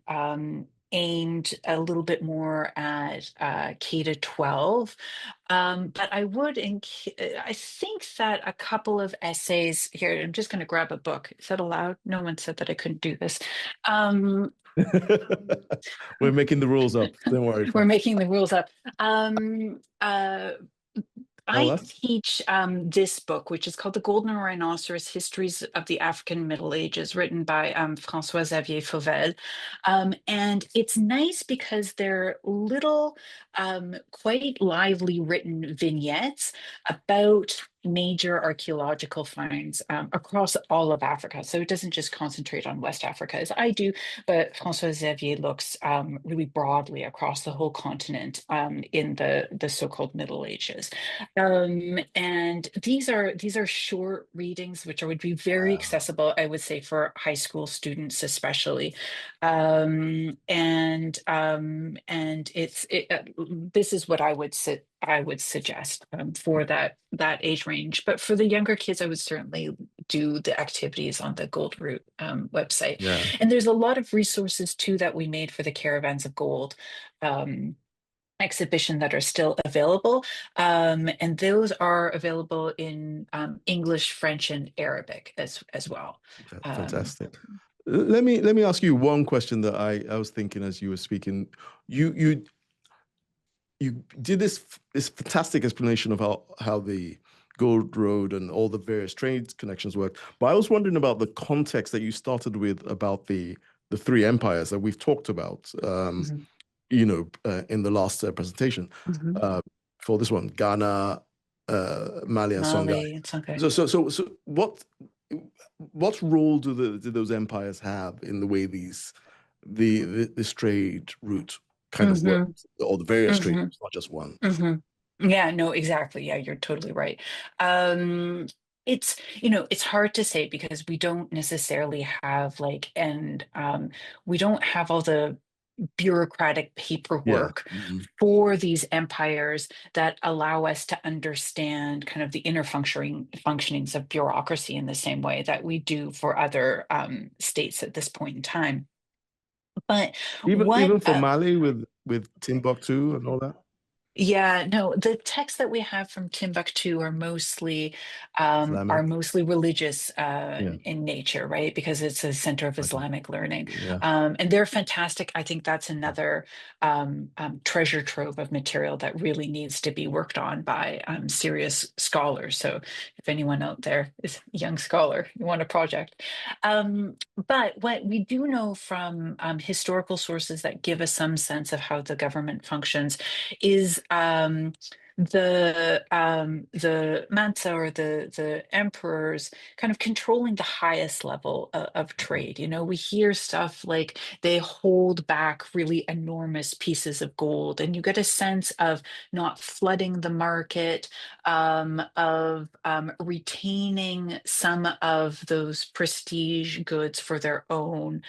[SPEAKER 4] aimed a little bit more at K to 12. But I think that a couple of essays here, I'm just going to grab a book. Is that allowed? No one said that I couldn't do this. Um,
[SPEAKER 5] We're making the rules up. Don't worry,
[SPEAKER 4] we're
[SPEAKER 5] folks.
[SPEAKER 4] making the rules up.
[SPEAKER 5] Oh,
[SPEAKER 4] I
[SPEAKER 5] that's
[SPEAKER 4] teach this book, which is called The Golden Rhinoceros: Histories of the African Middle Ages, written by François Xavier Fauvel. And it's nice because they're little, quite lively written vignettes about major archaeological finds across all of Africa. So it doesn't just concentrate on West Africa as I do, but François Xavier looks really broadly across the whole continent in the so-called Middle Ages. And these are short readings, which would be very accessible, I would say, for high school students especially. And this is what I would suggest for that age range. But for the younger kids, I would certainly do the activities on the Gold Root website.
[SPEAKER 5] yeah.
[SPEAKER 4] And there's a lot of resources too that we made for the Caravans of Gold exhibition that are still available. And those are available in English, French, and Arabic as well.
[SPEAKER 5] Fantastic. Let me ask you one question that I was thinking as you were speaking. You did this fantastic explanation of how the Gold Road and all the various trade connections work. But I was wondering about the context that you started with about the three empires that we've talked about,
[SPEAKER 4] Mhm.
[SPEAKER 5] in the last presentation.
[SPEAKER 4] Mhm.
[SPEAKER 5] Uh, for this one, Ghana, Mali, and Songhai.
[SPEAKER 4] Mali, it's okay.
[SPEAKER 5] So what role do those empires have in the way this trade route kind of
[SPEAKER 4] Hmm.
[SPEAKER 5] works, or the various trade
[SPEAKER 4] Hmm.
[SPEAKER 5] routes, not just one?
[SPEAKER 4] Hmm. Yeah, no, exactly. Yeah, you're totally right. It's hard to say because we don't necessarily have we don't have all the bureaucratic
[SPEAKER 5] Yeah.
[SPEAKER 4] paperwork
[SPEAKER 5] Mhm.
[SPEAKER 4] for these empires that allow us to understand kind of the inner functionings of bureaucracy in the same way that we do for other states at this point in time. But what
[SPEAKER 5] Even for Mali with Timbuktu and all that.
[SPEAKER 4] Yeah, no, the texts that we have from Timbuktu are
[SPEAKER 5] Islamic.
[SPEAKER 4] mostly religious
[SPEAKER 5] Yeah.
[SPEAKER 4] in nature, right? Because it's a center of
[SPEAKER 5] Okay.
[SPEAKER 4] Islamic learning.
[SPEAKER 5] Yeah.
[SPEAKER 4] And they're fantastic. I think that's another treasure trove of material that really needs to be worked on by serious scholars. So if anyone out there is a young scholar, you want a project. But what we do know from historical sources that give us some sense of how the government functions is the Mansa, or the emperors, kind of controlling the highest level of trade. We hear stuff like they hold back really enormous pieces of gold, and you get a sense of not flooding the market, of retaining some of those prestige goods for their own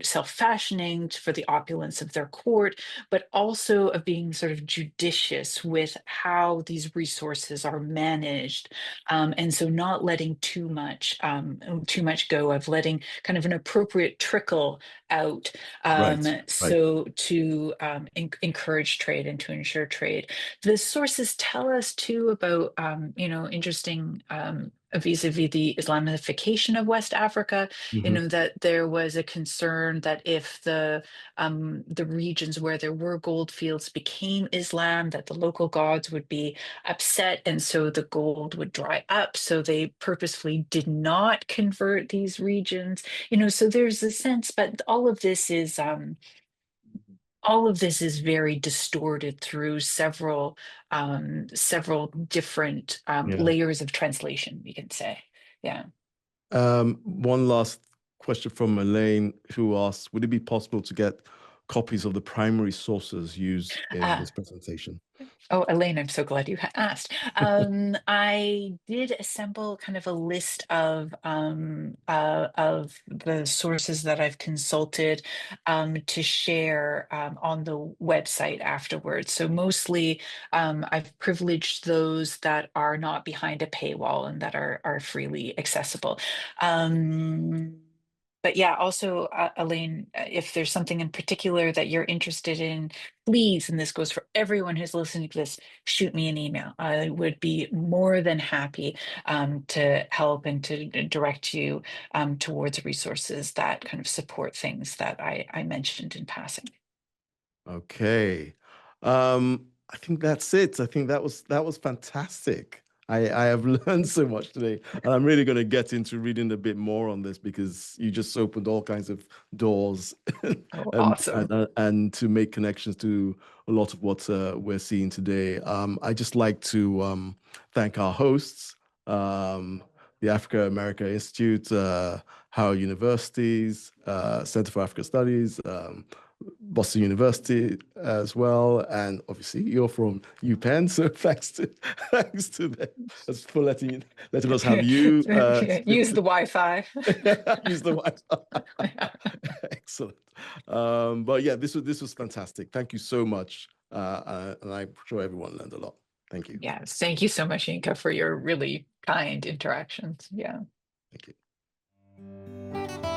[SPEAKER 4] self-fashioning, for the opulence of their court, but also of being sort of judicious with how these resources are managed, and so not letting too much go, of letting kind of an appropriate trickle out,
[SPEAKER 5] Right. Right.
[SPEAKER 4] so to encourage trade and to ensure trade. The sources tell us too about, interesting, vis-a-vis the Islamification of West Africa,
[SPEAKER 5] Hmm.
[SPEAKER 4] that there was a concern that if the regions where there were gold fields became Islam, that the local gods would be upset, and so the gold would dry up. So they purposefully did not convert these regions. So there's a sense, but all of this is very distorted through several different
[SPEAKER 5] Yeah.
[SPEAKER 4] layers of translation, we can say. Yeah.
[SPEAKER 5] One last question from Elaine, who asks, would it be possible to get copies of the primary sources used in
[SPEAKER 4] Uh,
[SPEAKER 5] this presentation?
[SPEAKER 4] Oh, Elaine, I'm so glad you asked. I did assemble kind of a list of the sources that I've consulted, to share, on the website afterwards. So mostly, I've privileged those that are not behind a paywall and that are freely accessible. But yeah, also, Elaine, if there's something in particular that you're interested in, please, and this goes for everyone who's listening to this, shoot me an email. I would be more than happy, to help and to direct you, towards resources that kind of support things that I mentioned in passing.
[SPEAKER 5] Okay. I think that's it. I think that was fantastic. I have learned so much today, and I'm really going to get into reading a bit more on this because you just opened all kinds of doors,
[SPEAKER 4] Oh,
[SPEAKER 5] and
[SPEAKER 4] awesome.
[SPEAKER 5] to make connections to a lot of what we're seeing today. I just like to thank our hosts, um, the Africa America Institute, Howard University's Center for African Studies. Boston University as well, and obviously you're from UPenn, so thanks to them as for letting us have you
[SPEAKER 4] Use the Wi-Fi.
[SPEAKER 5] use the Wi-Fi. Excellent. But yeah, this was fantastic. Thank you so much, and I'm sure everyone learned a lot. Thank you.
[SPEAKER 4] Yes, thank you so much, Yinka, for your really kind interactions. Yeah.
[SPEAKER 5] Thank you.